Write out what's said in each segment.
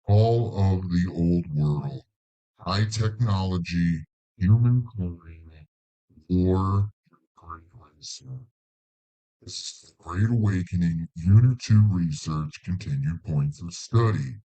All of the old world, high technology, human cloning, war, great reset. This is the Great Awakening Unit 2 research continued points of study.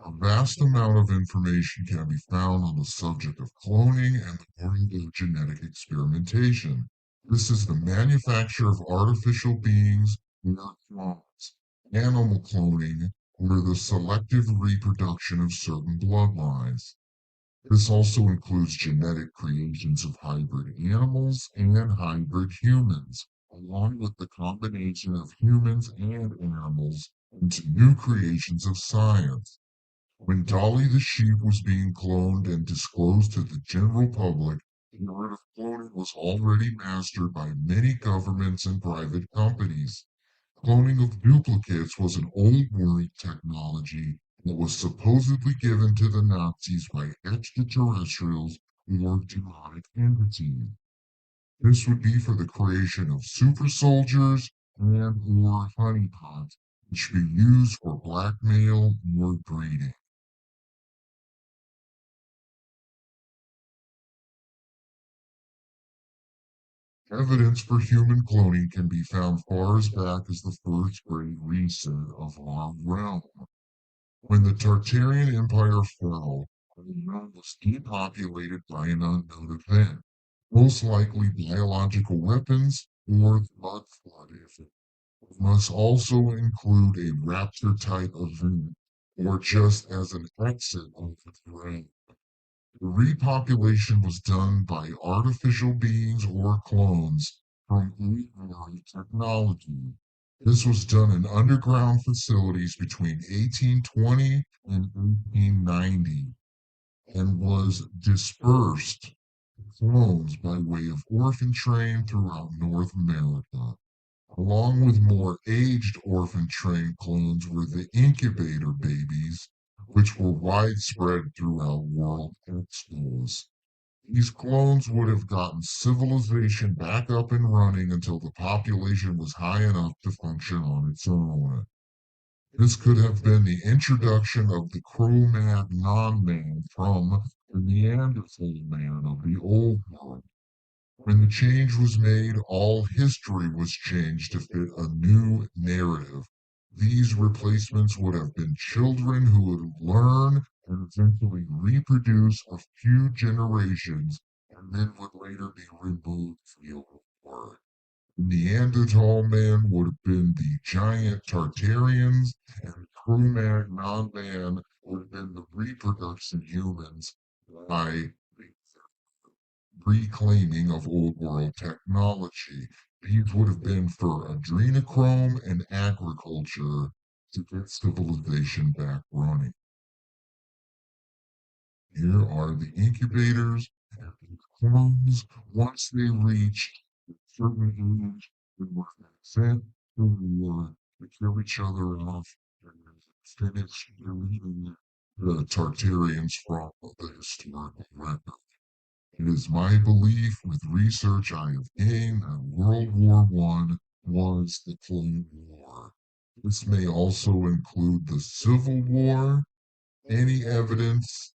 A vast amount of information can be found on the subject of cloning and the world of genetic experimentation. This is the manufacture of artificial beings or clones. Animal cloning, or the selective reproduction of certain bloodlines. This also includes genetic creations of hybrid animals and hybrid humans, along with the combination of humans and animals into new creations of science. When Dolly the sheep was being cloned and disclosed to the general public, the art of cloning was already mastered by many governments and private companies. Cloning of duplicates was an old world technology that was supposedly given to the Nazis by extraterrestrials or demonic entities. This would be for the creation of super soldiers and or honeypots, which could be used for blackmail or breeding. Evidence for human cloning can be found far as back as the first great reset of our realm. When the Tartarian Empire fell, the realm was depopulated by an unknown event, most likely biological weapons or the mud flood effect. It must also include a rapture type event, or just as an exit of the realm. The repopulation was done by artificial beings or clones from early technology. This was done in underground facilities between 1820 and 1890 and was dispersed clones by way of orphan train throughout North America. Along with more aged orphan train clones were the incubator babies, which were widespread throughout world expos. These clones would have gotten civilization back up and running until the population was high enough to function on its own. This could have been the introduction of the Cro-Magnon man from the Neanderthal man of the old world. When the change was made, all history was changed to fit a new narrative. These replacements would have been children who would learn and eventually reproduce a few generations and then would later be removed via war. Neanderthal man would have been the giant Tartarians, and Cro-Magnon man would have been the reproduction humans by reclaiming of old world technology. These would have been for adrenochrome and agriculture to get civilization back running. Here are the incubators and the clones. Once they reached a certain age, they were sent to war to kill each other off and finish deleting the Tartarians from the historical record. It is my belief, with research I have gained, that World War One was the Clone War. This may also include the Civil War. Any evidence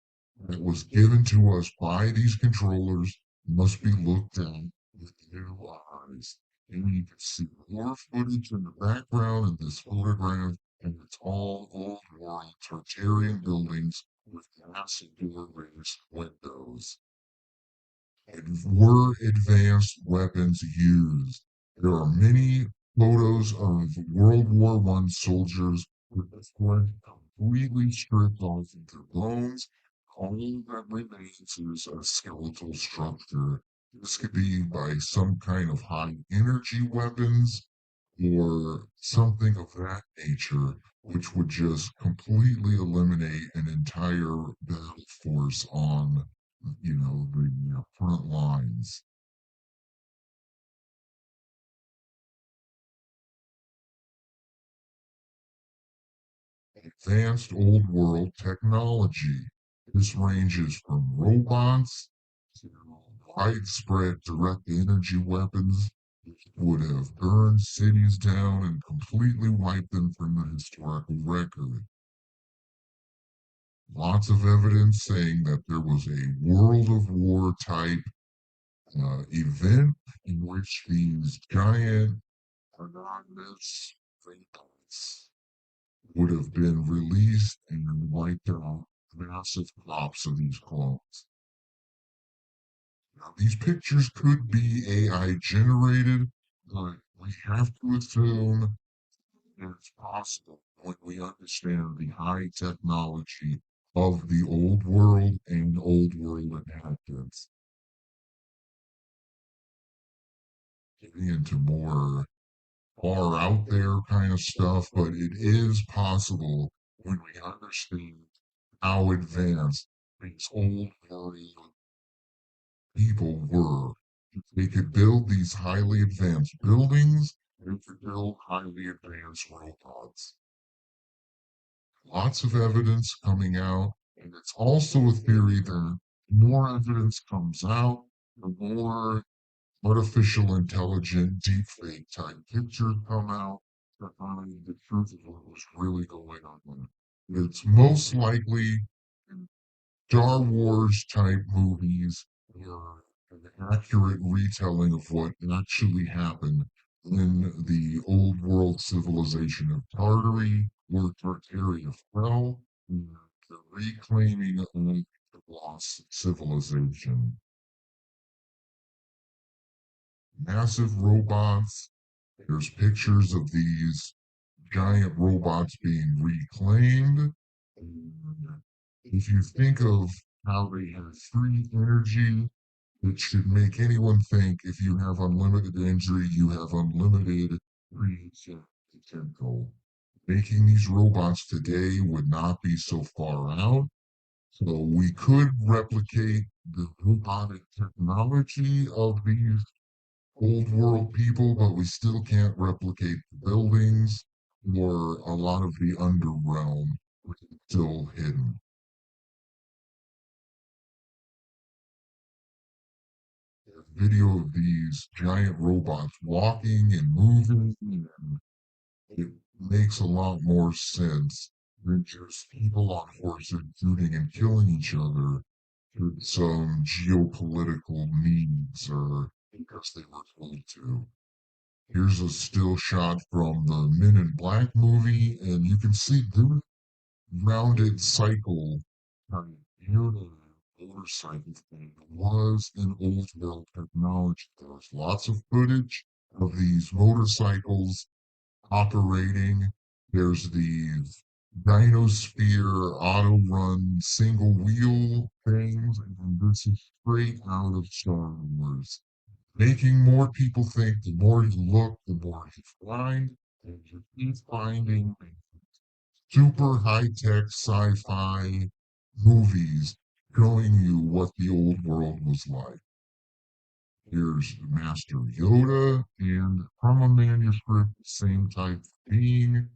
that was given to us by these controllers must be looked at with new eyes. And you can see more footage in the background in this photograph, and it's all old world Tartarian buildings with glass doorways windows. Were advanced weapons used? There are many photos of World War One soldiers with the flesh completely stripped off of their bones. All that remains is a skeletal structure. This could be by some kind of high energy weapons or something of that nature, which would just completely eliminate an entire battle force on, the front lines. Advanced old world technology. This ranges from robots to widespread direct energy weapons. would have burned cities down and completely wiped them from the historical record. Lots of evidence saying that there was a World of War type event in which these giant anonymous vapors would have been released and wiped out massive crops of these clones. Now, these pictures could be AI generated, but we have to assume it's possible when we understand the high technology of the old world and old world inhabitants. Getting into more far out there kind of stuff, but it is possible when we understand how advanced these old world people were. They could build these highly advanced buildings, they could build highly advanced robots. Lots of evidence coming out, and it's also a theory that more evidence comes out, the more artificial intelligent deepfake type pictures come out that find the truth of what was really going on. It's most likely Star Wars type movies were an accurate retelling of what actually happened in the old world civilization of Tartary, where Tartaria fell, and the reclaiming of the lost civilization. Massive robots. There's pictures of these giant robots being reclaimed. And if you think of how they have free energy, it should make anyone think if you have unlimited energy, you have unlimited creative potential. Making these robots today would not be so far out. So we could replicate the robotic technology of these old world people, but we still can't replicate the buildings or a lot of the underrealm, which is still hidden. There's video of these giant robots walking and moving, and it makes a lot more sense than just people on horses shooting and killing each other for some geopolitical needs or because they were told to. Here's a still shot from the Men in Black movie, and you can see the rounded cycle kind of unit motorcycle thing was an old world technology. There's lots of footage of these motorcycles operating. There's these Dinosphere auto run single wheel things, and this is straight out of Star Wars, making more people think the more you look, the more you find, and you keep finding super high-tech sci-fi movies showing you what the old world was like. Here's Master Yoda, and from a manuscript, same type being,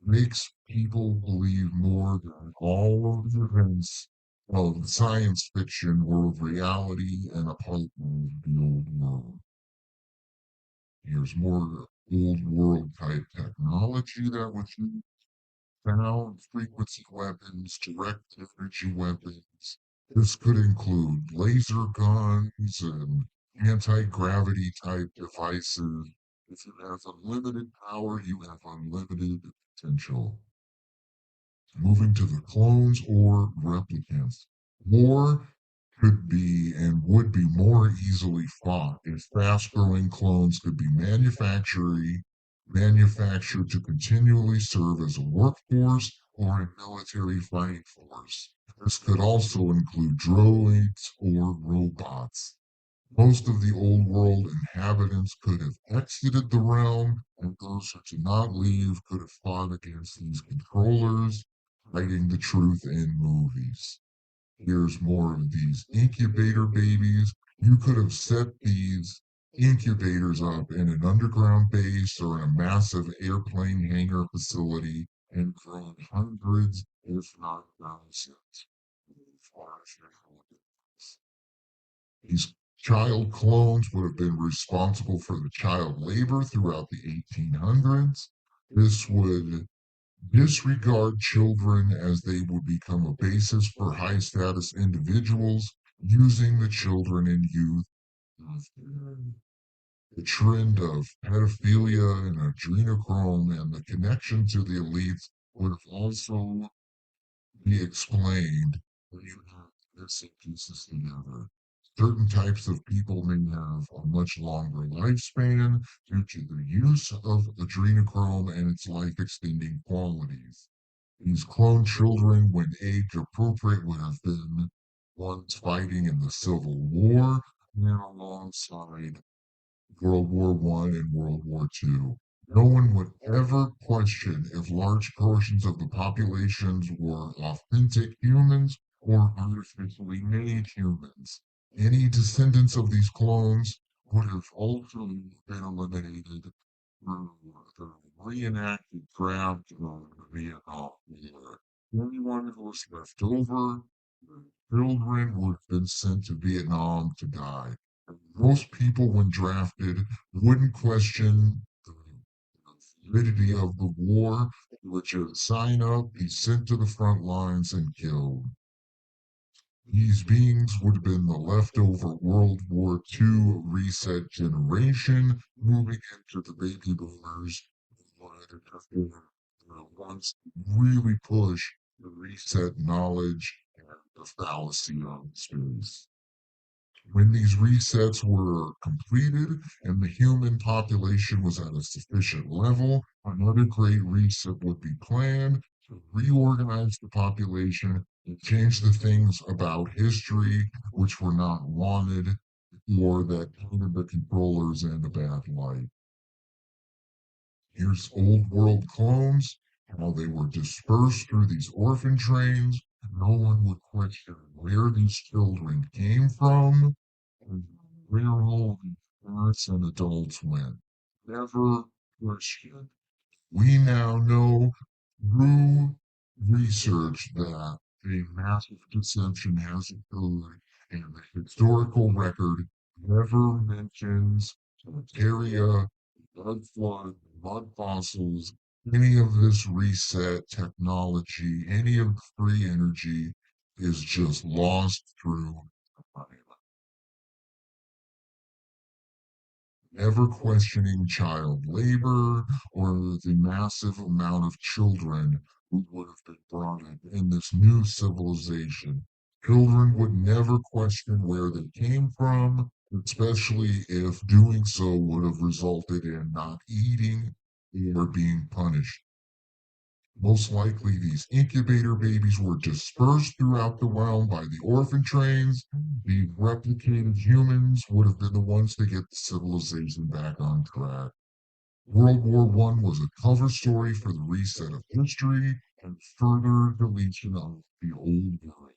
makes people believe more that all of the events of science fiction were reality and a part of the old world. Here's more old world type technology that was used. Sound frequency weapons, direct energy weapons. This could include laser guns and anti-gravity type devices. If you have unlimited power, you have unlimited potential. Moving to the clones or replicants. War could be and would be more easily fought if fast-growing clones could be manufactured to continually serve as a workforce or a military fighting force. This could also include droids or robots. Most of the old world inhabitants could have exited the realm, and those who did not leave could have fought against these controllers, hiding the truth in movies. Here's more of these incubator babies. You could have set these incubators up in an underground base or in a massive airplane hangar facility and grown hundreds, if not thousands, of large animals. These Child clones would have been responsible for the child labor throughout the 1800s. This would disregard children as they would become a basis for high status individuals using the children and youth. The trend of pedophilia and adrenochrome and the connection to the elites would have also be explained when you have missing pieces together. Certain types of people may have a much longer lifespan due to the use of adrenochrome and its life extending qualities. These clone children, when age appropriate, would have been ones fighting in the Civil War and alongside World War One and World War Two. No one would ever question if large portions of the populations were authentic humans or artificially made humans. Any descendants of these clones would have also been eliminated through the reenacted draft of the Vietnam War. Anyone who was left over, children would have been sent to Vietnam to die. Most people, when drafted, wouldn't question the validity of the war, would just sign up, be sent to the front lines, and killed. These beings would have been the leftover World War II reset generation, moving into the baby boomers who wanted to have been the ones to really push the reset knowledge and the fallacy of space. When these resets were completed and the human population was at a sufficient level, another great reset would be planned to reorganize the population and change the things about history which were not wanted or that painted the controllers in a bad light. Here's old world clones, how they were dispersed through these orphan trains. No one would question where these children came from and where all the parents and adults went. Never questioned. We now know through research that a massive deception has occurred, and the historical record never mentions Tartaria, blood flood, mud fossils, any of this reset technology, any of the free energy is just lost through time. Never questioning child labor or the massive amount of children who would have been brought up in this new civilization. Children would never question where they came from, especially if doing so would have resulted in not eating or being punished. Most likely, these incubator babies were dispersed throughout the realm by the orphan trains. The replicated humans would have been the ones to get the civilization back on track. World War One was a cover story for the reset of history and further deletion of the old world.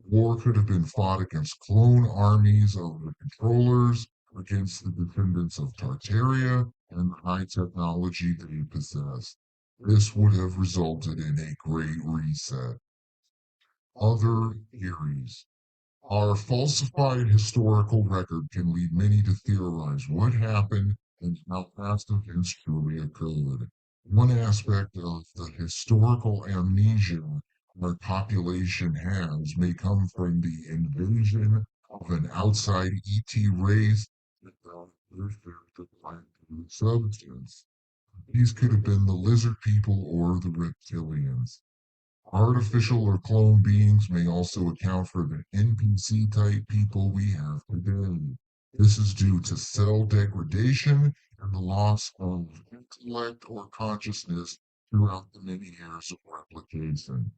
War could have been fought against clone armies of the controllers, against the descendants of Tartaria, and the high technology they possessed. This would have resulted in a great reset. Other theories. Our falsified historical record can lead many to theorize what happened and how past events truly occurred. One aspect of the historical amnesia our population has may come from the invasion of an outside ET race without the plant substance. These could have been the lizard people or the reptilians. Artificial or clone beings may also account for the NPC type people we have today. This is due to cell degradation and the loss of intellect or consciousness throughout the many years of replication.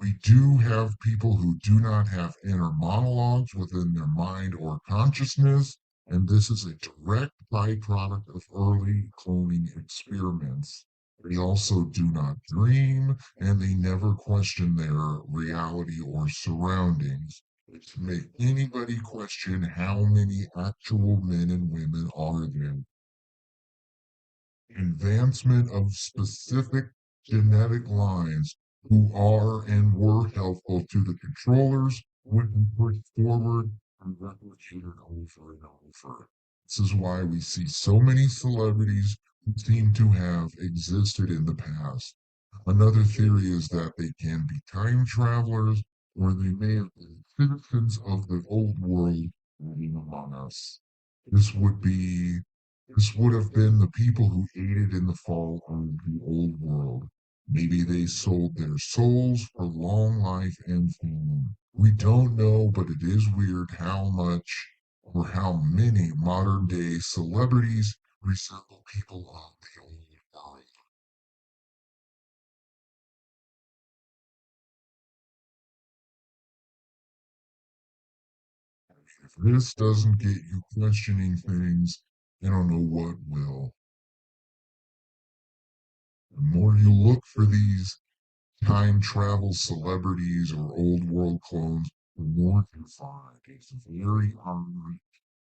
We do have people who do not have inner monologues within their mind or consciousness, and this is a direct byproduct of early cloning experiments. They also do not dream, and they never question their reality or surroundings, which make anybody question how many actual men and women are there. Advancement of specific genetic lines who are and were helpful to the controllers would be pushed forward and replicated over and over. This is why we see so many celebrities who seem to have existed in the past. Another theory is that they can be time travelers, or they may have been citizens of the old world living among us. This would be this would have been the people who aided in the fall of the old world. Maybe they sold their souls for long life and fame. We don't know, but it is weird how much or how many modern day celebrities resemble people of the old world. If this doesn't get you questioning things, I don't know what will. The more you look for these time travel celebrities or old world clones, the more you find. It's very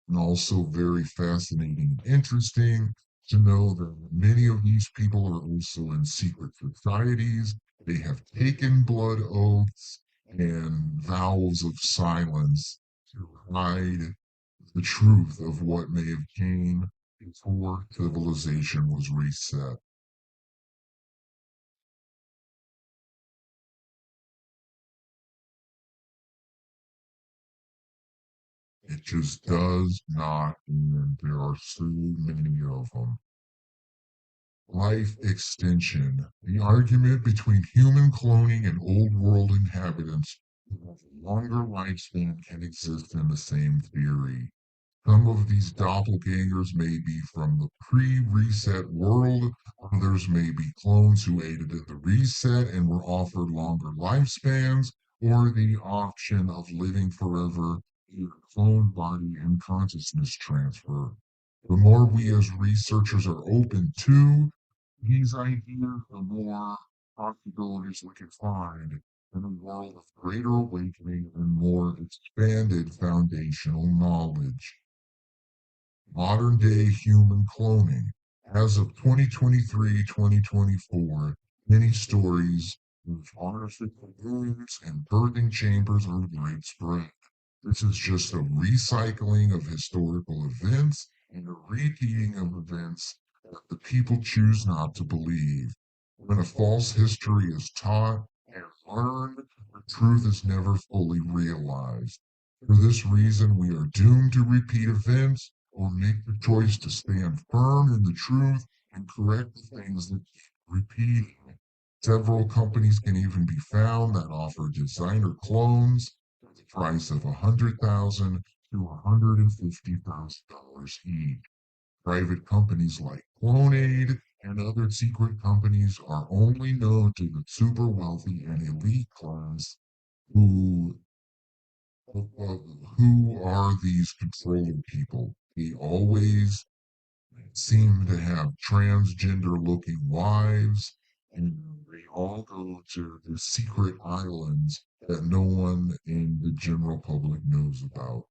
and also very fascinating and interesting to know that many of these people are also in secret societies. They have taken blood oaths and vows of silence to hide the truth of what may have came before civilization was reset. It just does not end. There are so many of them. Life extension. The argument between human cloning and old world inhabitants who have a longer lifespan can exist in the same theory. Some of these doppelgangers may be from the pre-reset world, others may be clones who aided in the reset and were offered longer lifespans, or the option of living forever via clone body and consciousness transfer. The more we as researchers are open to these ideas, the more possibilities we can find in a world of greater awakening and more expanded foundational knowledge. Modern day human cloning. As of 2023-2024, many stories of artificial wombs and birthing chambers are widespread. This is just a recycling of historical events and a repeating of events that the people choose not to believe. When a false history is taught and learned, the truth is never fully realized. For this reason, we are doomed to repeat events or make the choice to stand firm in the truth and correct the things that keep repeating. Several companies can even be found that offer designer clones at the price of $100,000 to $150,000 each. Private companies like CloneAid and other secret companies are only known to the super wealthy and elite class who who are these controlling people. They always seem to have transgender looking wives, and they all go to the secret islands that no one in the general public knows about.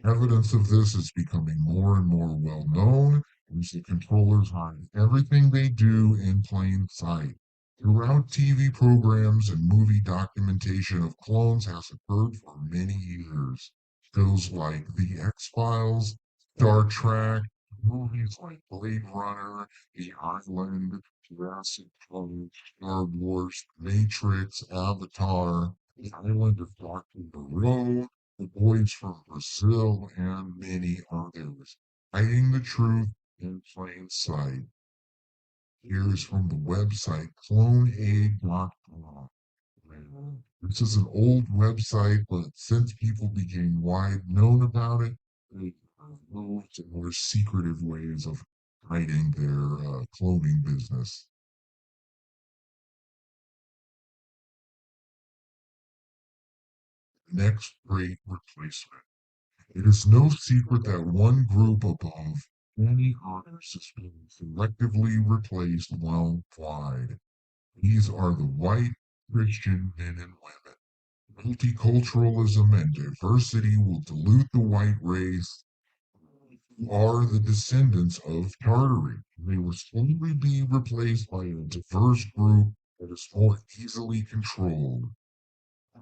Evidence of this is becoming more and more well known as the controllers hide everything they do in plain sight. Throughout TV programs and movie documentation of clones has occurred for many years. Shows like The X-Files, Star Trek, movies like Blade Runner, The Island, Jurassic Park, Star Wars, Matrix, Avatar, The Island of Dr. Moreau, The Boys from Brazil, and many others. Hiding the truth in plain sight. Here is from the website cloneaid.com. This is an old website, but since people became wide known about it, they moved to more secretive ways of hiding their cloning business. Next great replacement. It is no secret that one group above many others is being selectively replaced worldwide. These are the white Christian men and women. Multiculturalism and diversity will dilute the white race, who are the descendants of Tartary. They will slowly be replaced by a diverse group that is more easily controlled.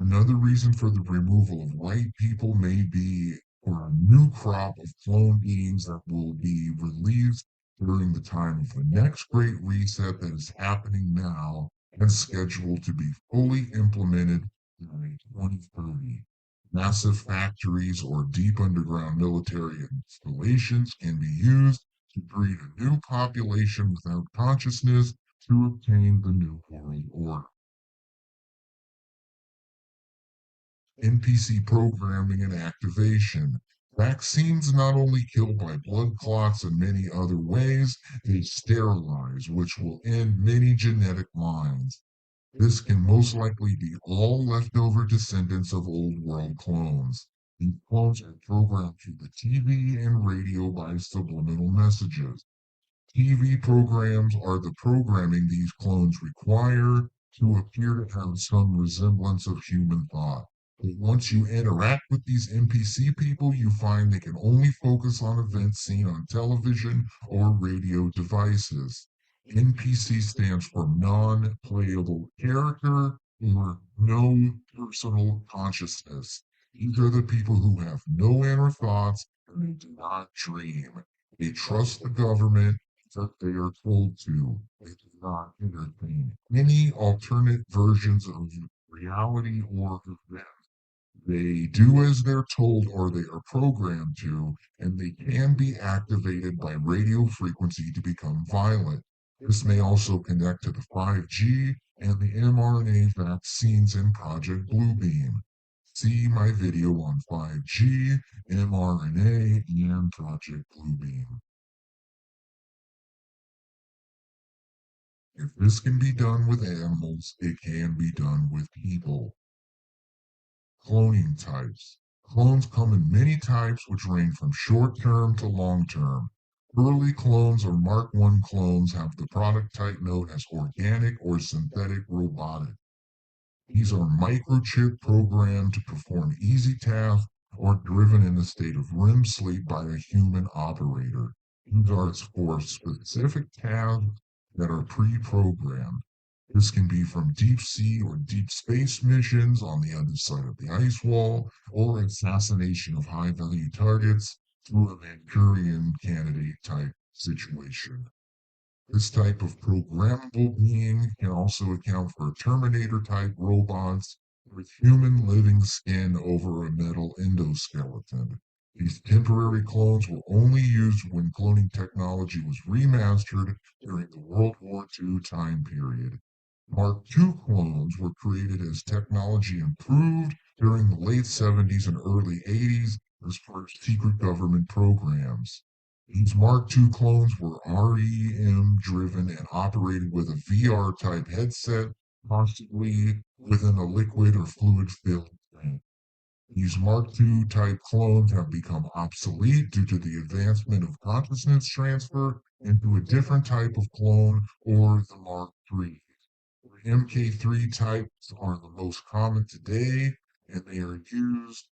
Another reason for the removal of white people may be for a new crop of clone beings that will be released during the time of the next Great Reset that is happening now and scheduled to be fully implemented by 2030. Massive factories or deep underground military installations can be used to breed a new population without consciousness to obtain the New World Order. NPC programming and activation. Vaccines not only kill by blood clots and many other ways, they sterilize, which will end many genetic lines. This can most likely be all leftover descendants of old world clones. These clones are programmed through the TV and radio by subliminal messages. TV programs are the programming these clones require to appear to have some resemblance of human thought. But once you interact with these NPC people, you find they can only focus on events seen on television or radio devices. NPC stands for non playable character or no personal consciousness. These are the people who have no inner thoughts and they do not dream. They trust the government that they are told to. They do not entertain any alternate versions of reality or event. They do as they're told or they are programmed to, and they can be activated by radio frequency to become violent. This may also connect to the 5G and the mRNA vaccines in Project Bluebeam. See my video on 5G, mRNA, and Project Bluebeam. If this can be done with animals, it can be done with people. Cloning types. Clones come in many types which range from short-term to long-term. Early clones or Mark I clones have the product type known as organic or synthetic robotic. These are microchip programmed to perform easy tasks or driven in a state of REM sleep by a human operator. These are for specific tasks that are pre-programmed. This can be from deep sea or deep space missions on the other side of the ice wall or assassination of high-value targets through a Manchurian candidate type situation. This type of programmable being can also account for Terminator-type robots with human living skin over a metal endoskeleton. These temporary clones were only used when cloning technology was remastered during the World War II time period. Mark II clones were created as technology improved during the late 70s and early 80s as part of secret government programs. These Mark II clones were REM driven and operated with a VR type headset, possibly within a liquid or fluid filled tank. These Mark II type clones have become obsolete due to the advancement of consciousness transfer into a different type of clone or the Mark III. The MK3 types are the most common today, and they are used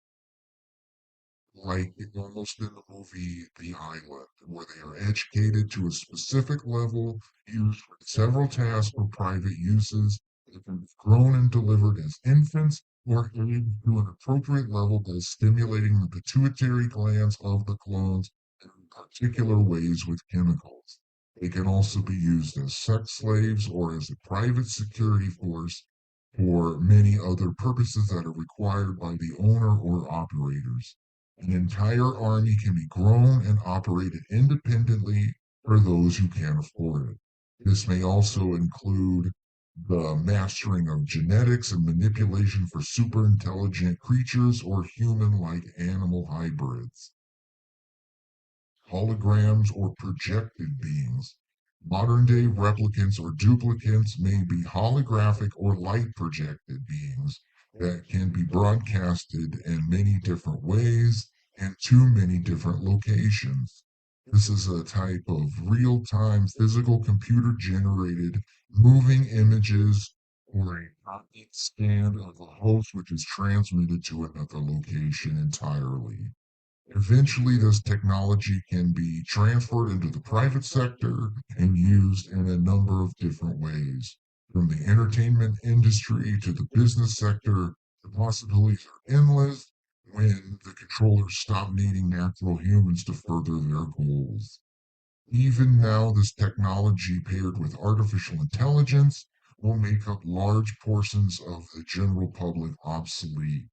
like almost in the movie The Island, where they are educated to a specific level, used for several tasks or private uses. They can be grown and delivered as infants or aged to an appropriate level by stimulating the pituitary glands of the clones in particular ways with chemicals. They can also be used as sex slaves or as a private security force for many other purposes that are required by the owner or operators. An entire army can be grown and operated independently for those who can't afford it. This may also include the mastering of genetics and manipulation for super intelligent creatures or human like animal hybrids. Holograms or projected beings. Modern day replicants or duplicates may be holographic or light projected beings that can be broadcasted in many different ways and to many different locations. This is a type of real time physical computer generated moving images or a copy scan of a host which is transmitted to another location entirely. Eventually, this technology can be transferred into the private sector and used in a number of different ways, from the entertainment industry to the business sector The possibilities are endless when the controllers stop needing natural humans to further their goals. Even now, this technology paired with artificial intelligence will make up large portions of the general public obsolete.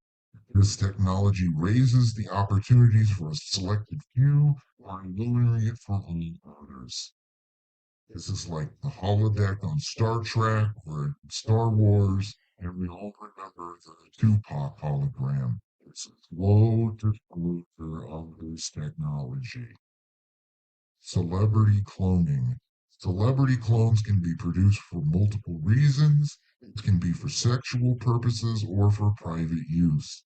This technology raises the opportunities for a selected few while lowering it for all others. This is like the holodeck on Star Trek or in Star Wars, and we all remember the Tupac hologram. It's a slow disclosure of this technology. Celebrity cloning. Celebrity clones can be produced for multiple reasons. It can be for sexual purposes or for private use.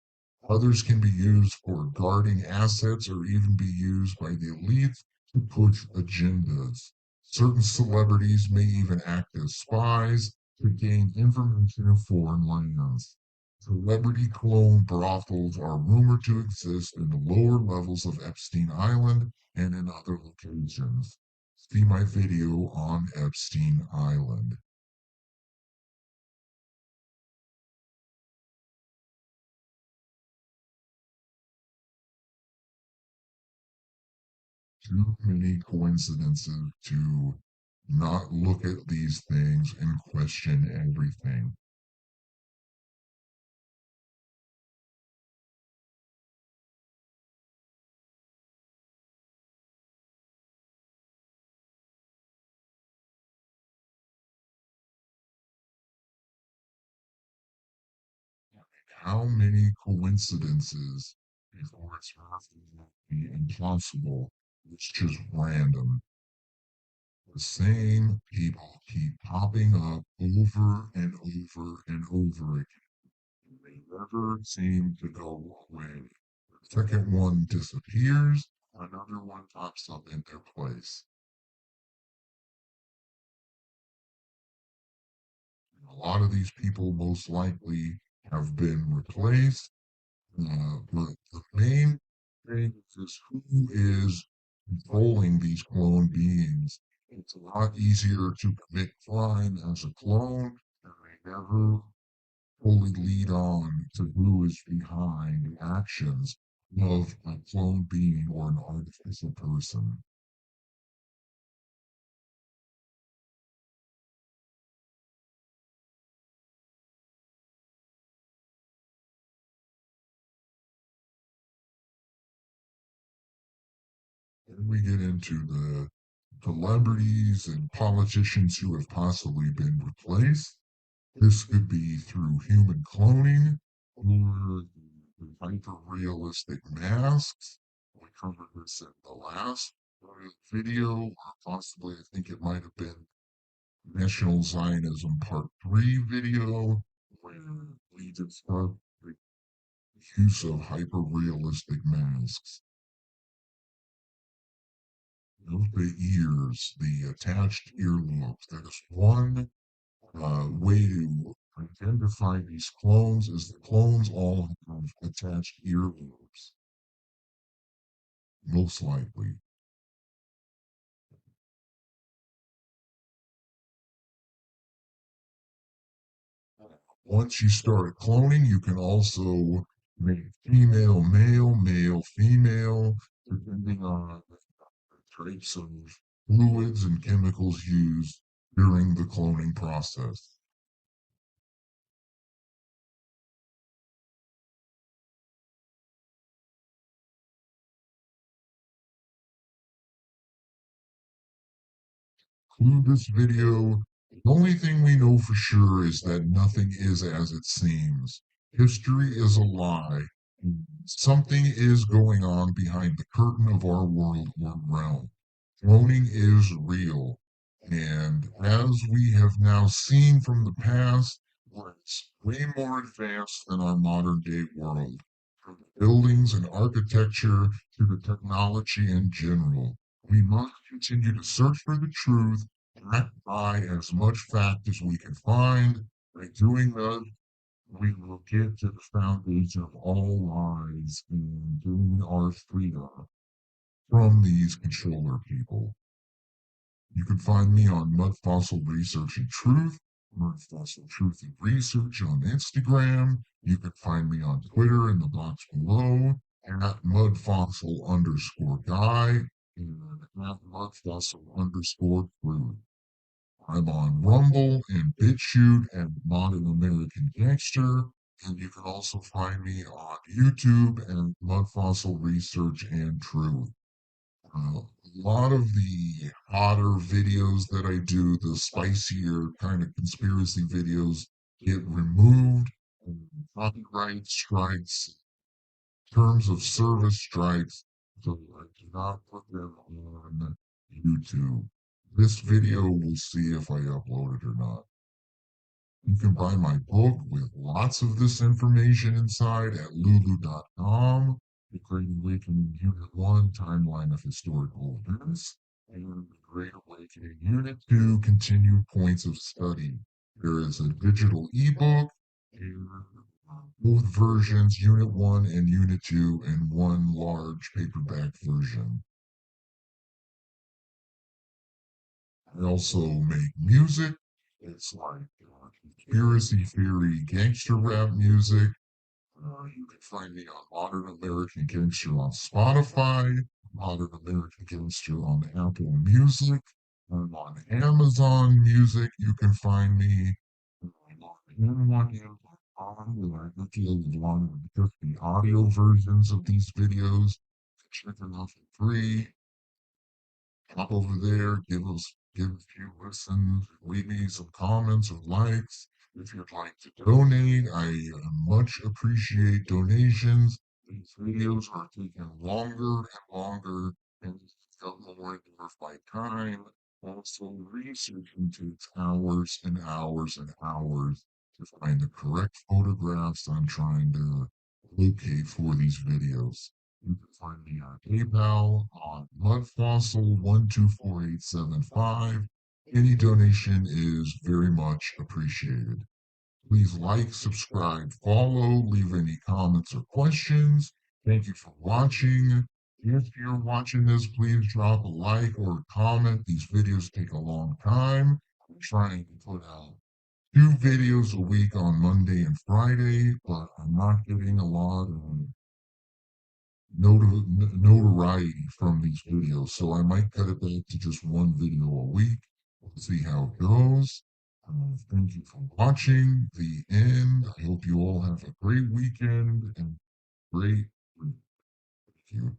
Others can be used for guarding assets or even be used by the elite to push agendas. Certain celebrities may even act as spies to gain information in foreign lands. Celebrity clone brothels are rumored to exist in the lower levels of Epstein Island and in other locations. See my video on Epstein Island. Too many coincidences to not look at these things and question everything. How many coincidences before it's absolutely impossible? It's just random. The same people keep popping up over and over and over again. They never seem to go away. The second one disappears, another one pops up in their place. A lot of these people most likely have been replaced, but the main thing is who is controlling these clone beings. It's a lot easier to commit crime as a clone, and they never fully lead on to who is behind the actions of a clone being or an artificial person. Then we get into the celebrities and politicians who have possibly been replaced. This could be through human cloning or hyper realistic masks. We covered this in the last video, or possibly I think it might have been National Zionism Part 3 video, where we discussed the use of hyper realistic masks. Note the ears, the attached earlobes. That is one way to identify these clones, is the clones all have attached earlobes, most likely. Once you start cloning, you can also make female male, male female, depending on the types of fluids and chemicals used during the cloning process. Conclude this video. The only thing we know for sure is that nothing is as it seems. History is a lie. Something is going on behind the curtain of our world or realm. Cloning is real. And as we have now seen from the past, it's way more advanced than our modern day world. From the buildings and architecture to the technology in general. We must continue to search for the truth, backed by as much fact as we can find. By doing that, we will get to the foundation of all lies and gain our freedom from these controller people. You can find me on Mud Fossil Research and Truth. Mud Fossil Truth and Research on Instagram. You can find me on Twitter in the box below at mudfossil_guy and at mudfossil_truth. I'm on Rumble and BitChute and Modern American Gangster, and you can also find me on YouTube and Mud Fossil Research and Truth. A lot of the hotter videos that I do, the spicier kind of conspiracy videos, get removed. Copyright strikes, terms of service strikes, so I do not put them on YouTube. This video, we'll see if I upload it or not. You can buy my book with lots of this information inside at lulu.com. The Great Awakening Unit 1 Timeline of Historical Events and the Great Awakening Unit 2 Continued Points of Study. There is a digital ebook and both versions, Unit 1 and Unit 2, and one large paperback version. I also make music. It's like conspiracy theory, gangster rap music. You can find me on Modern American Gangster on Spotify, Modern American Gangster on Apple Music. I'm on Amazon Music. You can find me on where I upload along with just the audio versions of these videos. Check them out for free. Hop over there, give a few listens, leave me some comments or likes. If you'd like to donate, I much appreciate donations. These videos are taking longer and longer, and it's got more worth my time. Also, researching takes hours and hours and hours to find the correct photographs I'm trying to locate for these videos. You can find me on PayPal on mudfossil124875. Any donation is very much appreciated. Please like, subscribe, follow, leave any comments or questions. Thank you for watching. If you're watching this, please drop a like or a comment. These videos take a long time. I'm trying to put out 2 videos a week on Monday and Friday, but I'm not getting a lot of notoriety from these videos. So I might cut it back to just 1 video a week. We'll see how it goes. Thank you for watching the end. I hope you all have a great weekend and great week. Thank you.